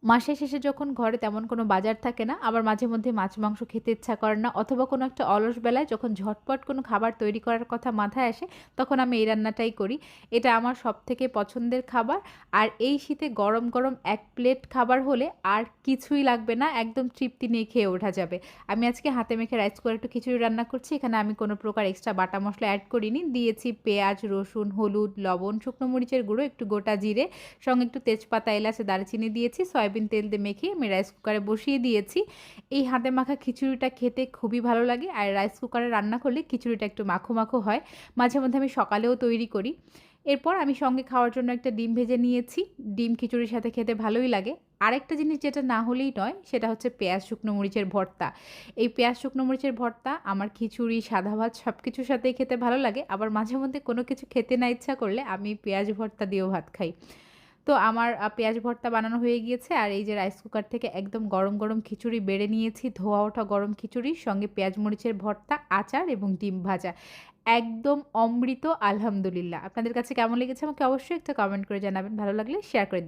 মাসের শেষে যখন ঘরে তেমন কোনো বাজার থাকে না, আবার মাঝে মধ্যে মাছ মাংস খেতে ইচ্ছা করে না, অথবা কোনো একটা অলস বেলায় যখন ঝটপট কোনো খাবার তৈরি করার কথা মাথায় আসে, তখন আমি এই রান্নাটাই করি। এটা আমার সবথেকে পছন্দের খাবার। আর এই শীতে গরম গরম এক প্লেট খাবার হলে আর কিছুই লাগবে না, একদম তৃপ্তি নিয়ে খেয়ে ওঠা যাবে। আমি আজকে হাতে মেখে রাইস করে একটু খিচুড়ি রান্না করছি। এখানে আমি কোনো প্রকার এক্সট্রা বাটা মশলা অ্যাড করিনি। দিয়েছি পেঁয়াজ, রসুন, হলুদ, লবণ, শুকনো মরিচের গুঁড়ো, একটু গোটা জিরে, সঙ্গে একটু তেজপাতা, এলাচ, দারচিনি দিয়েছি। সয়াবিন তেল দিয়ে মেখে আমি রাইস কুকারে বসিয়ে দিয়েছি। এই হাতে মাখা খিচুড়িটা খেতে খুবই ভালো লাগে। আর রাইস কুকারে রান্না করলে খিচুড়িটা একটু মাখো মাখো হয়। মাঝে মধ্যে আমি সকালেও তৈরি করি। এরপর আমি সঙ্গে খাওয়ার জন্য একটা ডিম ভেজে নিয়েছি। ডিম খিচুড়ির সাথে খেতে ভালোই লাগে। আরেকটা জিনিস যেটা না হলেই নয়, সেটা হচ্ছে পেঁয়াজ শুকনো মরিচের ভর্তা। এই পেঁয়াজ শুকনো মরিচের ভর্তা আমার খিচুড়ি, সাদা ভাত সব কিছুর সাথেই খেতে ভালো লাগে। আবার মাঝে মধ্যে কোনো কিছু খেতে না ইচ্ছা করলে আমি পেঁয়াজ ভর্তা দিয়েও ভাত খাই। তো আমার পেঁয়াজ ভর্তা বানানো হয়ে গিয়েছে। আর এই যে রাইস কুকার থেকে একদম গরম গরম খিচুড়ি বেড়ে নিয়েছি, ধোয়া ওঠা গরম খিচুড়ির সঙ্গে পেঁয়াজ মরিচের ভর্তা, আচার এবং ডিম ভাজা। একদম অমৃত, আলহামদুলিল্লাহ। আপনাদের কাছে কেমন লেগেছে আমাকে অবশ্যই একটা কমেন্ট করে জানাবেন। ভালো লাগলে শেয়ার করে দিবেন।